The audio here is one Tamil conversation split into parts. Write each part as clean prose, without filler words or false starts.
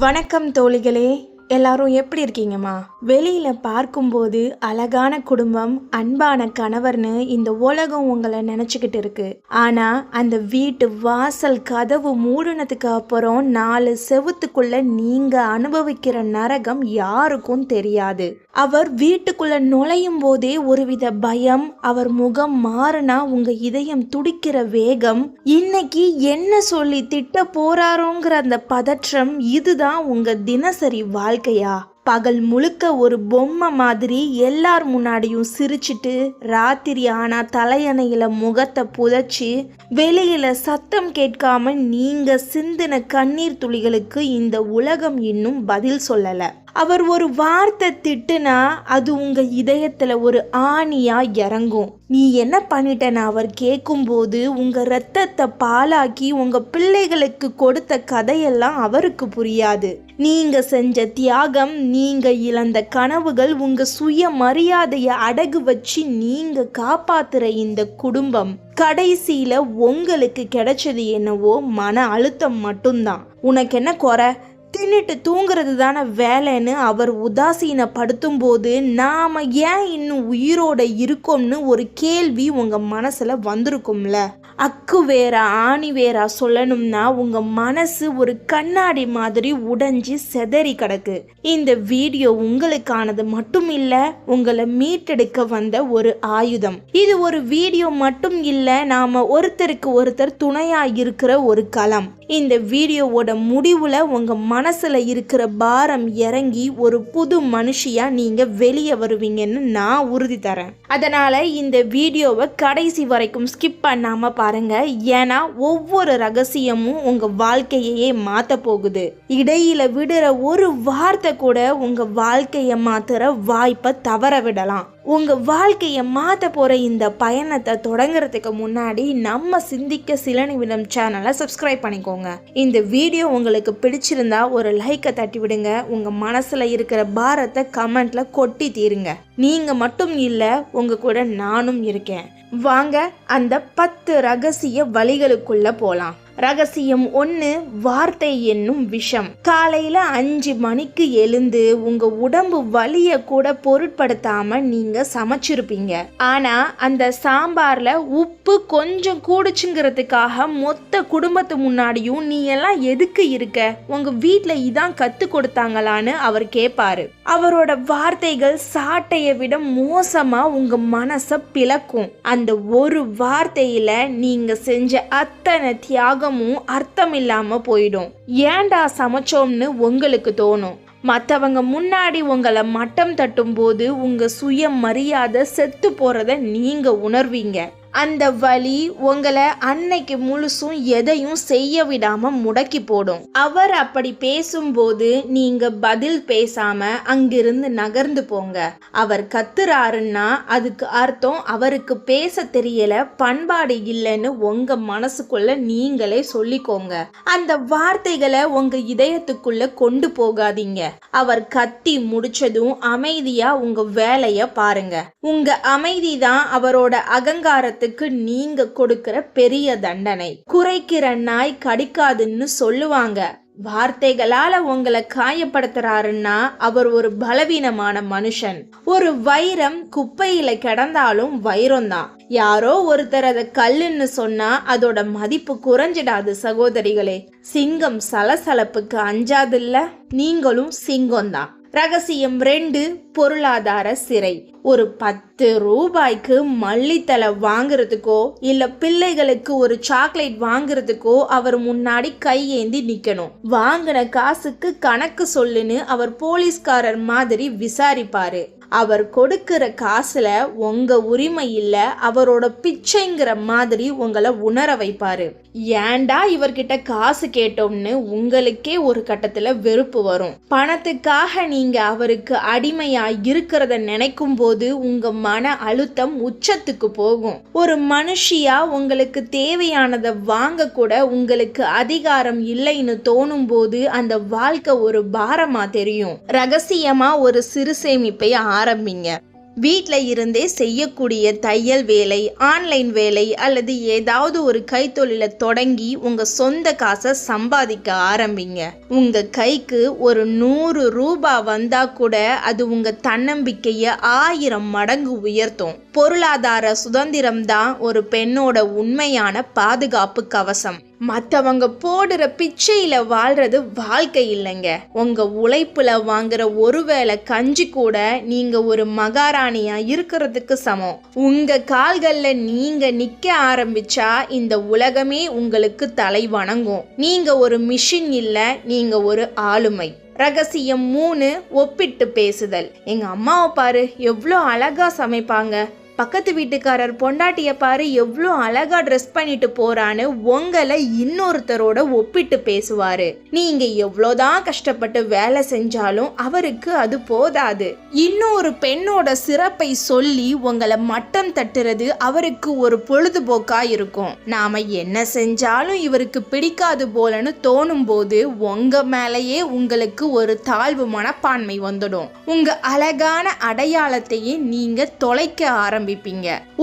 வணக்கம் தோழிகளே, எல்லாரும் எப்படி இருக்கீங்கம்மா? வெளியில பார்க்கும்போது அழகான குடும்பம், அன்பான கணவர்னு இந்த உலகம் உங்களை நினைச்சுக்கிட்டு இருக்கு. ஆனா அந்த வீட்டு வாசல் கதவு மூடினதுக்கு அப்புறம் 4 செவுத்துக்குள்ள நீங்க அனுபவிக்கிற நரகம் யாருக்கும் தெரியாது. அவர் வீட்டுக்குள்ள நுழையும் போதே ஒருவித பயம், அவர் முகம் மாறினா உங்க இதயம் துடிக்கிற வேகம், இன்னைக்கு என்ன சொல்லி திட்ட போறாரோங்கிற அந்த பதற்றம், இதுதான் உங்க தினசரி வாழ்க்கையா? பகல் முழுக்க ஒரு பொம்மை மாதிரி எல்லார் முன்னாடியும் சிரிச்சிட்டு, ராத்திரி ஆனா தலையணையில முகத்தை புதைச்சி, வெளியில சத்தம் கேட்காம நீங்க சிந்தின கண்ணீர் துளிகளுக்கு இந்த உலகம் இன்னும் பதில் சொல்லல. அவர் ஒரு வார்த்தை திட்டுனா அது உங்க இதயத்துல ஒரு ஆணியா இறங்கும். நீ என்ன பண்ணிட்டேன்னு அவர் கேட்கும்போது உங்க ரத்தத்தை பாலாக்கி உங்க பிள்ளைகளுக்கு கொடுத்த கதையெல்லாம் அவருக்கு புரியாது. நீங்க செஞ்ச தியாகம், நீங்க இழந்த கனவுகள், உங்க சுய மரியாதைய அடகு வச்சு நீங்க காப்பாத்துற இந்த குடும்பம், கடைசியில உங்களுக்கு கிடைச்சது என்னவோ மன அழுத்தம் மட்டும்தான். உனக்கு என்ன குறை, தின்னுட்டு தூங்குறது தானே வேலைன்னு அவர் உதாசீனப்படுத்தும் போது நாம ஏன் இன்னும் உயிரோட இருக்கோம்னு ஒரு கேள்வி உங்க மனசுல வந்திருக்கும்ல. அக்கு வேற ஆணி வேற சொல்லணும்னா உங்க மனசு ஒரு கண்ணாடி மாதிரி உடைஞ்சி செதறி கிடக்கு. இந்த வீடியோ உங்களுக்கானது மட்டும் இல்ல, உங்களை மீட்டெடுக்க வந்த ஒரு ஆயுதம். இது ஒரு வீடியோ மட்டும் இல்ல, நாம ஒருத்தருக்கு ஒருத்தர் துணையா இருக்கிற ஒரு களம். இந்த வீடியோவோட முடிவுல உங்க மனசுல இருக்கிற பாரம் இறங்கி ஒரு புது மனுஷியா நீங்க வெளியே வருவீங்கன்னு நான் உறுதி தரேன். அதனால இந்த வீடியோவை கடைசி வரைக்கும் ஸ்கிப் பண்ணாம பாருங்க. ஏன்னா ஒவ்வொரு ரகசியமும் உங்க வாழ்க்கையே மாத்த போகுது. இடையில விடுற ஒரு வார்த்தை கூட உங்க வாழ்க்கைய மாத்துற வாய்ப்பை தவற விடலாம். உங்க வாழ்க்கையை மாத்த போற இந்த பயணத்தை தொடங்குறதுக்கு முன்னாடி நம்ம சிந்திக்க சில நிமிடம் சேனலை சப்ஸ்கிரைப் பண்ணிக்கோங்க. இந்த வீடியோ உங்களுக்கு பிடிச்சிருந்தா ஒரு லைக்கை தட்டி விடுங்க. உங்க மனசுல இருக்கிற பாரத்தை கமெண்ட்ல கொட்டி தீருங்க. நீங்க மட்டும் இல்ல, உங்க கூட நானும் இருக்கேன். வாங்க அந்த 10 ரகசிய வழிகளுக்குள்ள போலாம். ரகசியம் 1, வார்த்தை என்னும் விஷம். காலையில 5 மணிக்கு எழுந்து உங்க உடம்பு வலிய கூட பொருட்படுத்தாம நீங்க சமைச்சிருப்பீங்க. ஆனா அந்த சாம்பார்ல உப்பு கொஞ்சம் கூடுச்சுங்கிறதுக்காக மொத்த குடும்பத்து முன்னாடியும் நீ எல்லாம் எதுக்கு இருக்க, உங்க வீட்டுல இதான் கத்து கொடுத்தாங்களான்னு அவர் கேட்பாரு. அவரோட வார்த்தைகள் சாட்டைய விட மோசமா உங்க மனச பிளக்கும். அந்த ஒரு வார்த்தையில நீங்க செஞ்ச அத்தனை தியாகம் அர்த்தம் இல்லாம போயிடும். ஏன்டா சமைச்சோம்னு உங்களுக்கு தோணும். மற்றவங்க முன்னாடி உங்களை மட்டம் தட்டும் போது உங்க சுய மரியாதை செத்து போறத நீங்க உணர்வீங்க. அந்த வலி உங்களை அன்னைக்கு முழுசும் எதையும் செய்ய விடாம முடக்கி போடும். அவர் அப்படி பேசும்போது நீங்க பதில் பேசாம அங்கிருந்து நகர்ந்து போங்க. அவர் கத்துறாருன்னா அதுக்கு அர்த்தம் அவருக்கு பேச தெரியல, பண்பாடு இல்லைன்னு உங்க மனசுக்குள்ள நீங்களே சொல்லிக்கோங்க. அந்த வார்த்தைகளை உங்க இதயத்துக்குள்ள கொண்டு போகாதீங்க. அவர் கத்தி முடிச்சதும் அமைதியா உங்க வேலைய பாருங்க. உங்க அமைதி தான் அவரோட அகங்காரத்தை நீங்க கொடுக்கிற பெரிய தண்டனை. குறைக்கிற நாய் கடிக்காதுன்னு சொல்லுவாங்க. வார்த்தைகளால உங்களை காயப்படுத்துறாருன்னா அவர் ஒரு பலவீனமான மனுஷன். ஒரு வைரம் குப்பையில கிடந்தாலும் வைரம் தான். யாரோ ஒருத்தர் அதை கல்லுன்னு சொன்னா அதோட மதிப்பு குறைஞ்சிடாது சகோதரிகளே. சிங்கம் சலசலப்புக்கு அஞ்சாதில்ல, நீங்களும் சிங்கம் தான். ரகசியம் 2, பொருளாதார சிறை. ஒரு 10 ரூபாய்க்கு மல்லித்தலை வாங்குறதுக்கோ இல்ல பிள்ளைகளுக்கு ஒரு சாக்லேட் வாங்குறதுக்கோ அவர் முன்னாடி கையேந்தி நிக்கணும். வாங்கின காசுக்கு கணக்கு சொல்லுன்னு அவர் போலீஸ்காரர் மாதிரி விசாரிப்பாரு. அவர் கொடுக்கிற காசுல உங்க உரிமை இல்ல, அவரோட பிச்சைங்கிற மாதிரி உங்களை உணர வைப்பாரு. ஏன்டா இவர்கிட்ட காசு கேட்டோம்னு உங்களுக்கே ஒரு கட்டத்துல வெறுப்பு வரும். பணத்துக்காக நீங்க அவருக்கு அடிமையா இருக்கிறத நினைக்கும் போது உங்க மன அழுத்தம் உச்சத்துக்கு போகும். ஒரு மனுஷியா உங்களுக்கு தேவையானதை வாங்க கூட உங்களுக்கு அதிகாரம் இல்லைன்னு தோணும் போது அந்த வாழ்க்கை ஒரு பாரமா தெரியும். ரகசியமா ஒரு சிறு சேமிப்பை ஆரம்பிங்க. வீட்டில் இருந்தே செய்யக்கூடிய தையல் வேலை, ஆன்லைன் வேலை அல்லது ஏதாவது ஒரு கைத்தொழிலை தொடங்கி உங்கள் சொந்த காசை சம்பாதிக்க ஆரம்பிங்க. உங்கள் கைக்கு ஒரு 100 ரூபாய் வந்தால் கூட அது உங்கள் தன்னம்பிக்கையை 1000 மடங்கு உயர்த்தும். பொருளாதார சுதந்திரம் தான் ஒரு பெண்ணோட உண்மையான பாதுகாப்பு கவசம். மற்றவங்க போடுற பிச்சையில வாழ்றது வாழ்க்கை இல்லைங்க. உங்க உழைப்புல வாங்குற ஒருவேளை கஞ்சி கூட நீங்க ஒரு மகாராணியா இருக்கிறதுக்கு சமம். உங்க கால்கள்ல நீங்க நிக்க ஆரம்பிச்சா இந்த உலகமே உங்களுக்கு தலை வணங்கும். நீங்க ஒரு மிஷின் இல்ல, நீங்க ஒரு ஆளுமை. ரகசியம் 3, ஒப்பிட்டு பேசுதல். எங்க அம்மாவை பாரு எவ்வளோ அழகா சமைப்பாங்க, பக்கத்து வீட்டுக்காரர் பொண்டாட்டிய பாரு எவ்வளோ அழகா ட்ரெஸ் பண்ணிட்டு போறான்னு உங்களை இன்னொருத்தரோட ஒப்பிட்டு பேசுவாரு. நீங்க எவ்வளோதான் கஷ்டப்பட்டு வேலை செஞ்சாலும் அவருக்கு அது போதாது. இன்னொரு பெண்ணோட சிறப்பை சொல்லி உங்களை மட்டம் தட்டுறது அவருக்கு ஒரு பொழுதுபோக்கா இருக்கும். நாம என்ன செஞ்சாலும் இவருக்கு பிடிக்காது போலன்னு தோணும் போது உங்க மேலேயே உங்களுக்கு ஒரு தாழ்வு மனப்பான்மை வந்துடும். உங்க அழகான அடையாளத்தையே நீங்க தொலைக்க ஆரம்பிப்பீங்க.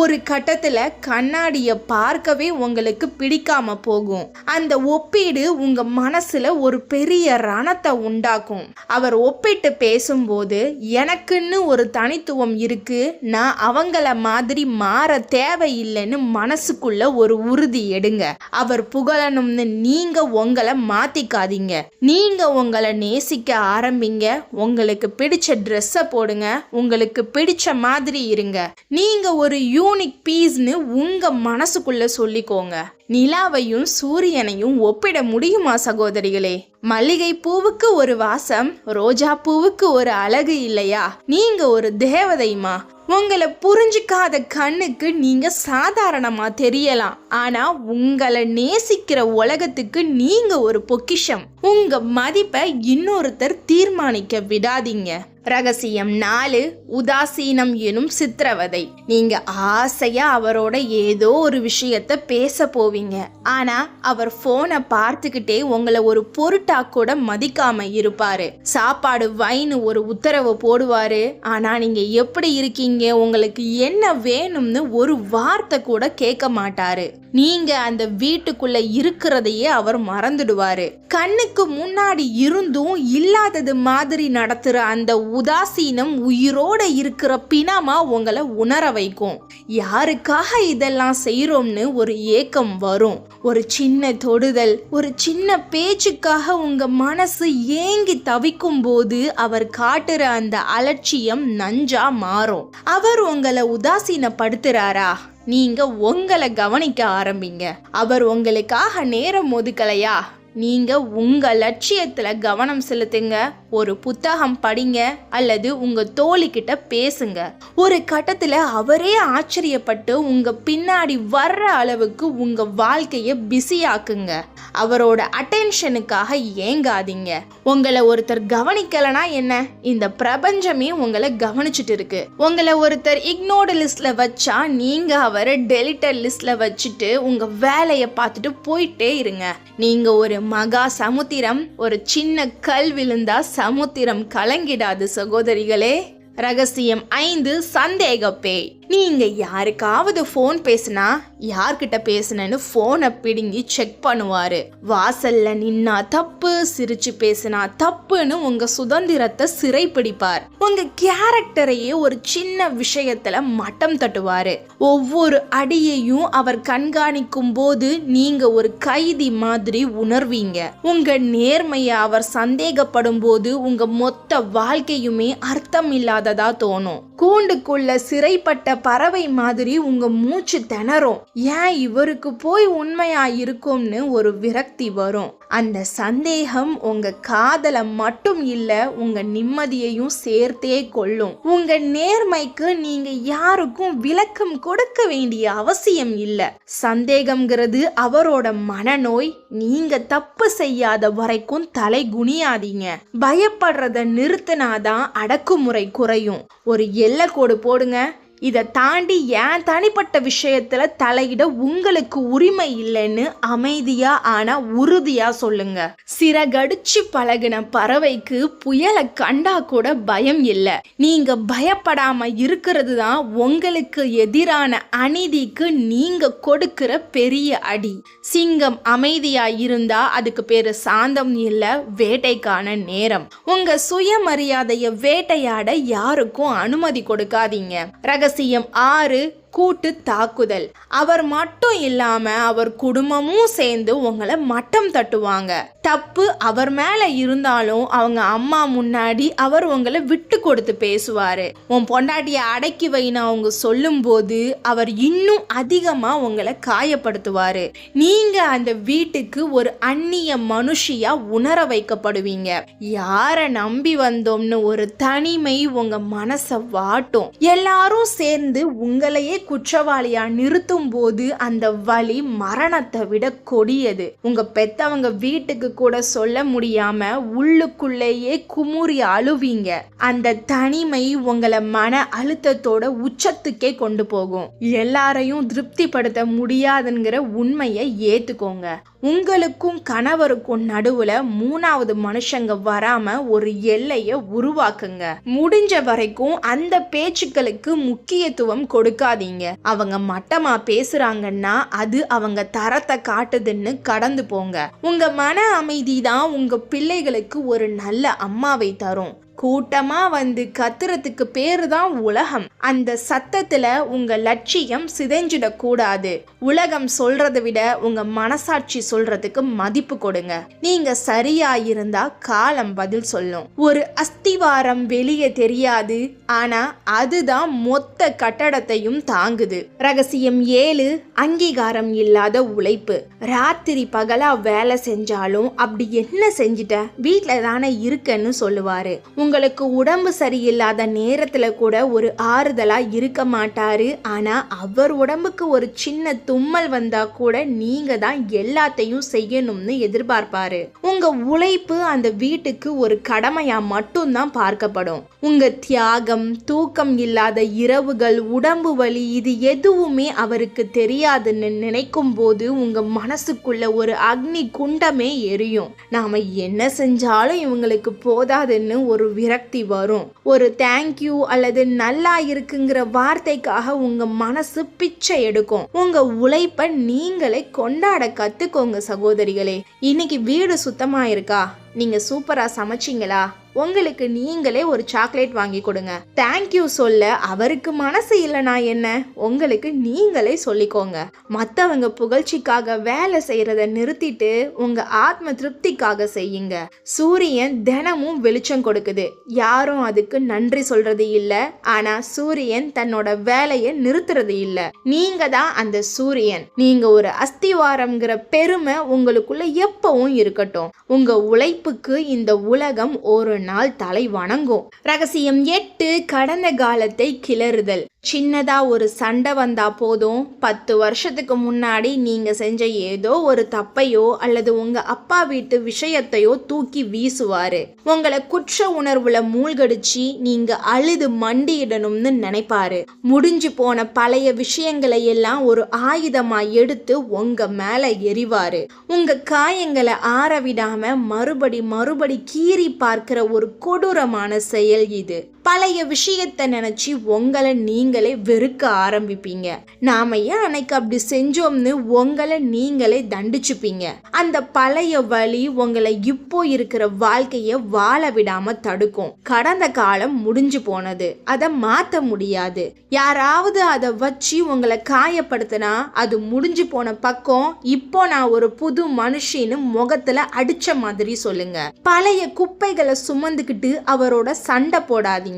ஒரு கட்டத்துல கண்ணாடிய பார்க்கவே உங்களுக்கு பிடிக்காம போகும். அந்த ஒப்பீடு உங்க மனசுல ஒரு பெரிய ரணத்தை உண்டாக்கும். அவர் ஒப்பிட்டு பேசும்போது எனக்குன்னு ஒரு தனித்துவம் இருக்கு, நான் அவங்கள மாதிரி மாற தேவையில்லைன்னு மனசுக்குள்ள ஒரு உறுதி எடுங்க. அவர் புகழணும்னு நீங்க உங்களை மாத்திக்காதீங்க. நீங்க உங்களை நேசிக்க ஆரம்பிங்க. உங்களுக்கு பிடிச்ச ட்ரெஸ்ஸை போடுங்க. உங்களுக்கு பிடிச்ச மாதிரி இருங்க. நீங்க ஒரு யூனிக் பீஸ்னு உங்க மனசுக்குள்ள சொல்லிக்கோங்க. நிலாவையும் சூரியனையும் ஒப்பிட முடியுமா சகோதரிகளே? மல்லிகை பூவுக்கு ஒரு வாசம், ரோஜா பூவுக்கு ஒரு அழகு இல்லையா? நீங்க ஒரு தேவதைமா. உங்களை புரிஞ்சிக்காத கண்ணுக்கு நீங்க சாதாரணமா தெரியலாம், ஆனா உங்களை நேசிக்கிற உலகத்துக்கு நீங்க ஒரு பொக்கிஷம். உங்க மதிப்பை இன்னொருத்தர் தீர்மானிக்க விடாதீங்க. ரகசியம் 4, உதாசீனம் எனும் சித்திரவதை. நீங்க ஆசையா அவரோட ஏதோ ஒரு விஷயத்த பேச போவீங்க, ஆனா அவர் போனை பார்த்துக்கிட்டே உங்களை ஒரு பொருட்டா கூட மதிக்காம இருப்பாரு. சாப்பாடு வைன்னு ஒரு உத்தரவு போடுவாரு, ஆனா நீங்க எப்படி இருக்கீங்க, உங்களுக்கு என்ன வேணும்னு ஒரு வார்த்தை கூட கேட்க மாட்டாரு. நீங்க அந்த வீட்டுக்குள்ள இருக்கிறதையே அவர் மறந்துடுவாரு. கண்ணுக்கு முன்னாடி இருந்தும் இல்லாதது மாதிரி நடத்துற அந்த உதாசீனம் உயிரோட இருக்கிற பிணமா உங்களை உணர வைக்கும். யாருக்காக இதெல்லாம் செய்யறோம்னு ஒரு ஏக்கம் வரும். ஒரு சின்ன தொடுதல், ஒரு சின்ன பேச்சுக்காக உங்க மனசு ஏங்கி தவிக்கும் போது அவர் காட்டுற அந்த அலட்சியம் நஞ்சா மாறும். அவர் உங்களை உதாசீனப்படுத்துறாரா? நீங்க உங்களை கவனிக்க ஆரம்பிங்க. அவர் உங்களுக்காக நேரம் ஒதுக்கலையா? நீங்க உங்க லட்சியத்துல கவனம் செலுத்துங்க. ஒரு புத்தகம் படிங்க அல்லது உங்க தோழிக்கிட்ட பேசுங்க. ஒரு கட்டத்துல அவரே ஆச்சரியப்பட்டு உங்க பின்னாடி வர்ற அளவுக்கு உங்க வாழ்க்கைய பிஸியாக்குங்க. அவரோட அட்டென்ஷனுக்காக ஏங்காதீங்க. உங்களை ஒருத்தர் கவனிக்கலனா என்ன, இந்த பிரபஞ்சமே உங்களை கவனிச்சுட்டு இருக்கு. உங்களை ஒருத்தர் இக்னோர்டு லிஸ்ட்ல வச்சா நீங்க அவரை டெலிட்டட் லிஸ்ட்ல வச்சுட்டு உங்க வேலையை பார்த்துட்டு போயிட்டே இருங்க. நீங்க ஒரு மகா சமுத்திரம். ஒரு சின்ன கல் விழுந்தா சமுத்திரம் கலங்கிடாது சகோதரிகளே. ரகசியம் 5, சந்தேக பேய். நீங்க யாருக்காவது ஃபோன் பேசினா யார்கிட்ட பேசுனேன்னு ஃபோனை பிடுங்கி செக் பண்ணுவாரு. வாசல்ல நின்னா தப்பு, சிரிச்சு பேசினா தப்புன்னு உங்க சுதந்திரத்தை சிறை பிடிப்பார். உங்க கேரக்டரையே ஒரு சின்ன விஷயத்துல மட்டம் தட்டுவாரு. ஒவ்வொரு அடியையும் அவர் கண்காணிக்கும் போது நீங்க ஒரு கைதி மாதிரி உணர்வீங்க. உங்க நேர்மையை அவர் சந்தேகப்படும் போது உங்க மொத்த வாழ்க்கையுமே அர்த்தம் இல்லாததா தோணும். கூண்டுக்குள்ள சிறைப்பட்ட பறவை மாதிரி உங்க மூச்சு திணறும். ஏன் இவருக்கு போய் உண்மையா இருக்கும்னு ஒரு விரக்தி வரும். அந்த சந்தேகம் உங்க காதலை மட்டும் இல்ல, உங்க நிம்மதியையும் சேர்த்தே கொள்ளும். உங்க நேர்மைக்கு நீங்க யாருக்கும் விளக்கம் கொடுக்க வேண்டிய அவசியம் இல்ல. சந்தேகம்ங்கிறது அவரோட மனநோய். நீங்க தப்பு செய்யாத வரைக்கும் தலை குனியாதீங்க. பயப்படுறத நிறுத்தினாதான் அடக்குமுறை குறையும். ஒரு எல்லை கோடு போடுங்க. இதை தாண்டி ஏன் தனிப்பட்ட விஷயத்துல தலையிட உங்களுக்கு உரிமை இல்லைன்னு அமைதியா ஆனா உறுதியா சொல்லுங்க. சிறகடிச்சு பழகின பறவைக்கு புயலை கண்டா கூட பயம் இல்லை. நீங்க பயப்படாம இருக்கிறது தான் உங்களுக்கு எதிரான அநீதிக்கு நீங்க கொடுக்கிற பெரிய அடி. சிங்கம் அமைதியா இருந்தா அதுக்கு பேரு சாந்தம் இல்ல, வேட்டைக்கான நேரம். உங்க சுயமரியாதைய வேட்டையாட யாருக்கும் அனுமதி கொடுக்காதீங்க. ரகசியம் 6, கூட்டு தாக்குதல். அவர் மட்டும் இல்லாம அவர் குடும்பமும் சேர்ந்து உங்களை மட்டம் தட்டுவாங்க. தப்பு அவர் மேல இருந்தாலும் அவங்க அம்மா முன்னாடி அவர் உங்களை விட்டு கொடுத்து பேசுவாரு. உன் பொண்டாட்டிய அடக்கி வைன்னு அவங்க சொல்லும் போது அவர் இன்னும் அதிகமா உங்களை காயப்படுத்துவாரு. நீங்க அந்த வீட்டுக்கு ஒரு அந்நிய மனுஷியா உணர வைக்கப்படுவீங்க. யார நம்பி வந்தோம்னு ஒரு தனிமை உங்க மனசை வாட்டும். எல்லாரும் சேர்ந்து உங்களையே குற்றவாளியா நிறுத்தும் போது அந்த வலி மரணத்தை விட கொடியது. உங்க பெத்தவங்க வீட்டுக்கு கூட சொல்ல முடியாம உள்ளுக்குள்ளேயே குமுறி அழுவீங்க. அந்த தனிமை உங்களை மன அழுத்தத்தோட உச்சத்துக்கே கொண்டு போகும். எல்லாரையும் திருப்திப்படுத்த முடியாதுங்கிற உண்மையை ஏத்துக்கோங்க. உங்களுக்கும் கணவருக்கும் நடுவுல 3வது மனுஷங்க வராம ஒரு எல்லையை உருவாக்குங்க. முடிஞ்ச வரைக்கும் அந்த பேச்சுக்களுக்கு முக்கியத்துவம் கொடுக்காதீங்க. அவங்க மட்டமா பேசுறாங்கன்னா அது அவங்க தரத்தை காட்டுதுன்னு கடந்து போங்க. உங்க மன அமைதி தான் உங்க பிள்ளைகளுக்கு ஒரு நல்ல அம்மாவை தரும். கூட்டமா வந்து கத்துறதுக்கு பேரு தான் உலகம். அந்த சத்தத்துல உங்க லட்சியம் சிதைஞ்சிடக்கூடாது. உலகம் சொல்றதை விட உங்க மனசாட்சி சொல்றதுக்கு மதிப்பு கொடுங்க. நீங்க சரியா இருந்தா காலம் பதில் சொல்லும். ஒரு அஸ்திவாரம் வெளியே தெரியாது, ஆனா அதுதான் மொத்த கட்டடத்தையும் தாங்குது. ரகசியம் 7, அங்கீகாரம் இல்லாத உழைப்பு. ராத்திரி பகலா வேலை செஞ்சாலும் அப்படி என்ன செஞ்சிட்ட, வீட்டுல தானே இருக்கன்னு சொல்லுவாரு. உங்களுக்கு உடம்பு சரியில்லாத நேரத்துல கூட ஒரு ஆறுதலா இருக்க மாட்டாரு. ஆனா அவர் உடம்புக்கு ஒரு சின்ன தும்மல் வந்தா கூட நீங்க தான் எல்லாத்தையும் செய்யணும்னு எதிர்பார்ப்பாரு. உங்க உழைப்பு அந்த வீட்டுக்கு ஒரு கடமையா மட்டும்தான் பார்க்கப்படும். உங்க தியாகம், தூக்கம் இல்லாத இரவுகள், உடம்பு வலி, இது எதுவுமே அவருக்கு தெரியாதுன்னு நினைக்கும் போது உங்க மனசுக்குள்ள ஒரு அக்னி குண்டமே எரியும். நாம என்ன செஞ்சாலும் இவங்களுக்கு போதாதுன்னு ஒரு விரக்தி வரும். ஒரு தேங்க்யூ அல்லது நல்லா இருக்குங்கிற வார்த்தைக்காக உங்க மனசு பிச்சை எடுக்கும். உங்க உழைப்பை நீங்களே கொண்டாட கத்துக்கோங்க சகோதரிகளே. இன்னைக்கு வீடு சுத்தமா இருக்கா? நீங்க சூப்பரா சமைச்சிங்களா? உங்களுக்கு நீங்களே ஒரு சாக்லேட் வாங்கி கொடுங்க. தேங்க்யூ சொல்ல அவருக்கு மனசு இல்லைனா என்ன, உங்களுக்கு நீங்களே சொல்லிக்கோங்க. மற்றவங்க புகழ்ச்சிக்காக வேலை செய்யறத நிறுத்திட்டு உங்க ஆத்ம திருப்திக்காக செய்யுங்க. சூரியன் தினமும் வெளிச்சம் கொடுக்குது. யாரும் அதுக்கு நன்றி சொல்றது இல்லை. ஆனா சூரியன் தன்னோட வேலையை நிறுத்துறது இல்லை. நீங்க தான் அந்த சூரியன். நீங்க ஒரு அஸ்திவாரம்ங்கிற பெருமை உங்களுக்குள்ள எப்பவும் இருக்கட்டும். உங்க உழைப்புக்கு இந்த உலகம் ஒரு நாள் தலை வணங்கும். ரகசியம் 8, கடந்த காலத்தை கிளறுதல். சின்னதா ஒரு சண்டை வந்தா போதும் 10 வருஷத்துக்கு முன்னாடி நீங்க செஞ்ச ஏதோ ஒரு தப்பையோ அல்லது உங்க அப்பா வீட்டு விஷயத்தையோ தூக்கி வீசுவாரு. உங்களை குற்ற உணர்வுல மூழ்கடிச்சு நீங்க அழுது மண்டியிடணும்னு நினைப்பாரு. முடிஞ்சு போன பழைய விஷயங்களை எல்லாம் ஒரு ஆயுதமா எடுத்து உங்க மேல எறிவாரு. உங்க காயங்களை ஆறவிடாம மறுபடி கீறி பார்க்கிற ஒரு கொடூரமான செயல் இது. பழைய விஷயத்தை நினைச்சு உங்களை நீங்களே வெறுக்க ஆரம்பிப்பீங்க. நாம ஏன் அன்னைக்கு அப்படி செஞ்சோம்னு உங்களை நீங்களே தண்டிச்சுப்பீங்க. அந்த பழைய வழி உங்களை இப்போ இருக்கிற வாழ்க்கைய வாழ விடாம தடுக்கும். கடந்த காலம் முடிஞ்சு போனது, அதை மாத்த முடியாது. யாராவது அதை வச்சு உங்களை காயப்படுத்தினா அது முடிஞ்சு போன பக்கம். இப்போ நான் ஒரு புது மனுஷின்னு முகத்துல அடிச்ச மாதிரி சொல்லுங்க. பழைய குப்பைகளை சுமந்துக்கிட்டு அவரோட சண்டை போடாதீங்க.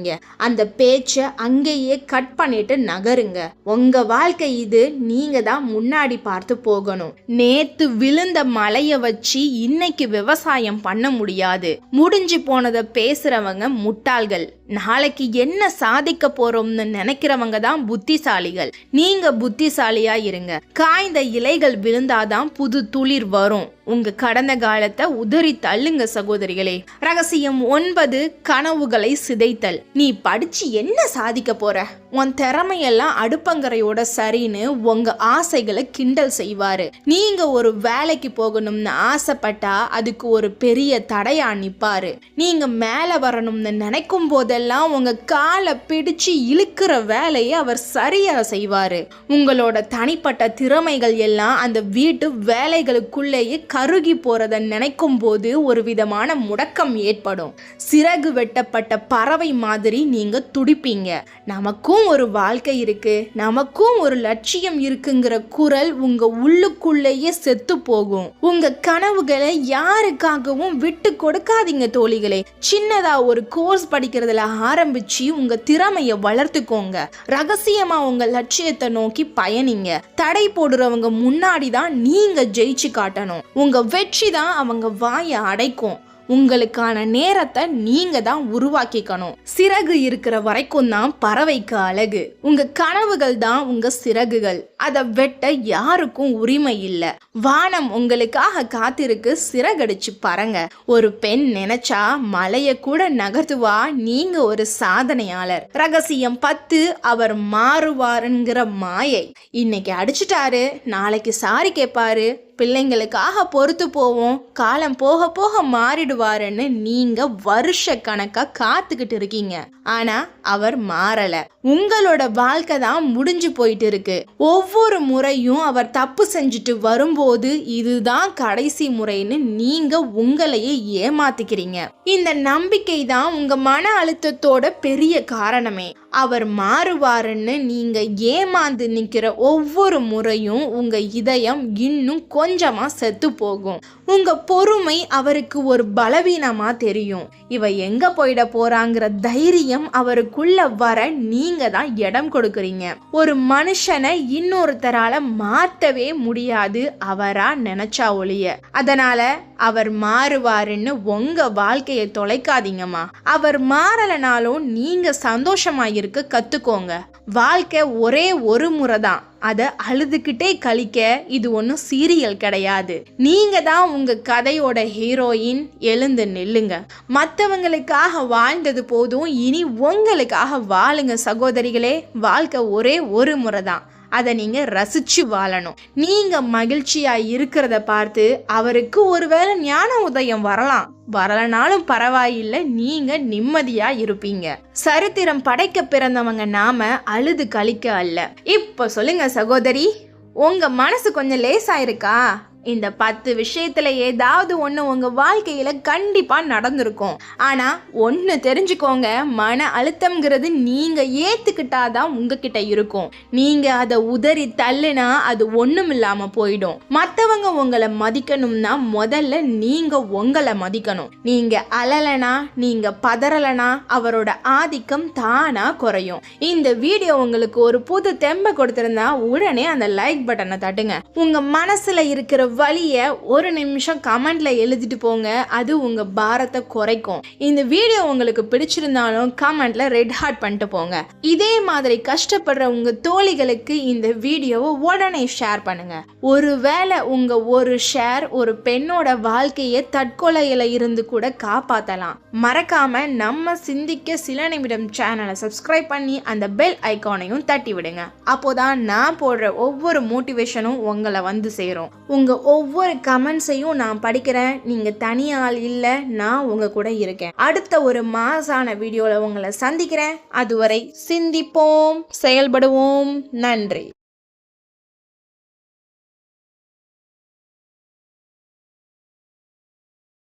அந்த பேச்ச அங்கேயே கட் பண்ணிட்டு நகருங்க. உங்க வாழ்க்கை இது. நீங்க தான் முன்னாடி பார்த்து போகணும். நேத்து விழுந்த மலைய வச்சு இன்னைக்கு விவசாயம் பண்ண முடியாது. முடிஞ்சு போனதை பேசுறவங்க முட்டாள்கள். நாளைக்கு என்ன சாதிக்க போறோம்னு நினைக்கிறவங்க தான் புத்திசாலிகள். நீங்க புத்திசாலியா இருங்க. காய்ந்த இலைகள் விழுந்தாதான் புது துளிர் வரும். உங்க கடந்த காலத்தை உதறி தள்ளுங்க சகோதரிகளே. ரகசியம் 9, கனவுகளை சிதைத்தல். நீ படிச்சு என்ன சாதிக்க போற? உன் திறமையெல்லாம் அடுப்பங்கரையோட சரின்னு உங்க ஆசைகளை கிண்டல் செய்வாரு. நீங்க ஒரு வேலைக்கு போகணும்னு ஆசைப்பட்டா அதுக்கு ஒரு பெரிய தடையா நிப்பாரு. நீங்க மேல வரணும்னு நினைக்கும் போதெல்லாம் உங்க காலை பிடிச்சு இழுக்கிற வேலையை அவர் சரியா செய்வாரு. உங்களோட தனிப்பட்ட திறமைகள் எல்லாம் அந்த வீட்டு வேலைகளுக்குள்ளேயே கருகி போறத நினைக்கும் போது ஒரு விதமான முடக்கம் ஏற்படும். சிறகு வெட்டப்பட்ட பறவை மாதிரி நீங்க துடிப்பீங்க. நமக்கும் ஒரு வாழ்க்கை இருக்கு, நமக்கும் ஒரு லட்சியம் இருக்குங்கிற குரல் உங்க உள்ளுக்குள்ளேயே செத்து போகும். உங்க கனவுகளை யாருக்காகவும் விட்டு கொடுக்காதீங்க தோழிகளே. சின்னதா ஒரு கோர்ஸ் படிக்கிறதுல ஆரம்பிச்சு உங்க திறமையை வளர்த்துக்கோங்க. ரகசியமா உங்க லட்சியத்தை நோக்கி பயணிங்க. தடை போடுறவங்க முன்னாடி தான் நீங்க ஜெயிச்சு காட்டணும். உங்க வெற்றி தான் அவங்க வாயை அடைக்கும். உங்களுக்கான நேரத்தை நீங்க தான் உருவாக்கிக்கணும். சிறகு இருக்கிற வரைக்கும் தான் பறவைக்கு அழகு. உங்க கனவுகள் தான் உங்க சிறகுகள். அதை வெட்ட யாருக்கும் உரிமை இல்லை. வானம் உங்களுக்காக காத்திருக்கு. சிறகடிச்சு பறங்க. ஒரு பெண் நினைச்சா மலைய கூட நகர்த்துவா. நீங்க ஒரு சாதனையாளர். ரகசியம் 10 அவர் மாறுவாருங்கிற மாயை. இன்னைக்கு அடிச்சுட்டாரு, நாளைக்கு சாரி கேட்பாரு, பிள்ளைங்களுக்காக பொறுத்து போவோம், காலம் போக போக மாறிடுவாருன்னு நீங்க வருஷ கணக்கா காத்துக்கிட்டு இருக்கீங்க. ஆனா அவர் மாறல. உங்களோட வாழ்க்கை தான் முடிஞ்சு போயிட்டு இருக்கு. ஒவ்வொரு முறையும் அவர் தப்பு செஞ்சுட்டு வரும்போது இதுதான் கடைசி முறைன்னு நீங்க உங்களையே ஏமாத்திக்கிறீங்க. இந்த நம்பிக்கை தான் உங்க மன அழுத்தத்தோட பெரிய காரணமே. அவர் மாறுவாருன்னு நீங்க ஏமாந்து நிக்கிற ஒவ்வொரு முறையும் உங்க இதயம் இன்னும் கொஞ்சமா செத்து போகும். உங்க பொறுமை அவருக்கு ஒரு பலவீனமா தெரியும். இவ எங்க போயிட போறாங்கிற தைரியம் அவருக்குள்ள வர நீங்க தான் இடம் கொடுக்குறீங்க. ஒரு மனுஷனை இன்னொருத்தரால மாத்தவே முடியாது அவரா நினைச்சா ஒழிய. அதனால அவர் மாறுவாருன்னு உங்க வாழ்க்கையை தொலைக்காதீங்கம்மா. அவர் மாறலனாலும் நீங்க சந்தோஷமா இருக்க கத்துக்கோங்க. வாழ்க்கை ஒரே ஒரு முறை தான். அதை அழுதுகிட்டே கழிக்க இது ஒன்றும் சீரியல் கிடையாது. நீங்க தான் உங்க கதையோட ஹீரோயின். எழுந்து நில்லுங்க. மற்றவங்களுக்காக வாழ்ந்தது போதும், இனி உங்களுக்காக வாழுங்க சகோதரிகளே. வாழ்க்கை ஒரே ஒரு முறை தான். அதை நீங்க ரசிச்சு வாழணும். நீங்க மகிழ்ச்சியா இருக்கிறத பார்த்து அவருக்கு ஒருவேளை ஞான உதயம் வரலனாலும் பரவாயில்லை, நீங்க நிம்மதியா இருப்பீங்க. சரித்திரம் படைக்க பிறந்தவங்க நாம, அழுது கழிக்க அல்ல. இப்ப சொல்லுங்க சகோதரி, உங்க மனசு கொஞ்சம் லேசா இருக்கா? இந்த 10 விஷயத்துல ஏதாவது ஒன்று உங்க வாழ்க்கையில கண்டிப்பா நடந்திருக்கும். ஆனா ஒன்று தெரிஞ்சுக்கோங்க, மன அழுத்தம்ங்கிறது நீங்க ஏத்துக்கிட்டாதான் உங்ககிட்ட இருக்கும். நீங்க அதை உதறி தள்ளுனா அது ஒண்ணும் இல்லாம போயிடும். மற்றவங்க உங்களை மதிக்கணும்னா முதல்ல நீங்க உங்களை மதிக்கணும். நீங்க அழலனா, நீங்க பதறலனா அவரோட ஆதிக்கம் தானா குறையும். இந்த வீடியோ உங்களுக்கு ஒரு புது தெம்பை கொடுத்திருந்தா உடனே அந்த லைக் பட்டனை தட்டுங்க. உங்க மனசுல இருக்கிற வழிய ஒரு நிமிஷம் கமெண்ட்ல எழுதிட்டு போங்க. அது உங்க பாரத்தை குறைக்கும். இந்த வீடியோ உங்களுக்கு பிடிச்சிருந்தாலும் கமெண்ட்ல ரெட் ஹார்ட் பண்ணிட்டு போங்க. இதே மாதிரி கஷ்டப்படுற உங்க தோழிகளுக்கு இந்த வீடியோவை உடனே ஷேர் பண்ணுங்க. ஒருவேளை உங்க ஒரு ஷேர் ஒரு பெண்ணோட வாழ்க்கையை தற்கொலையில இருந்து கூட காப்பாத்தலாம். மறக்காம நம்ம சிந்திக்க சில நிமிடம் சேனலை சப்ஸ்கிரைப் பண்ணி அந்த பெல் ஐகானையும் தட்டி விடுங்க. அப்போதான் நான் போடுற ஒவ்வொரு மோட்டிவேஷனும் உங்களை வந்து சேரும். உங்க ஒவ்வொரு கமெண்ட்ஸையும் நான் படிக்கிறேன். நீங்க தனியால் இல்லை, நான் உங்க கூட இருக்கேன். அடுத்த ஒரு மாசான வீடியோல உங்களை சந்திக்கிறேன். அதுவரை சிந்திப்போம், செயல்படுவோம். நன்றி.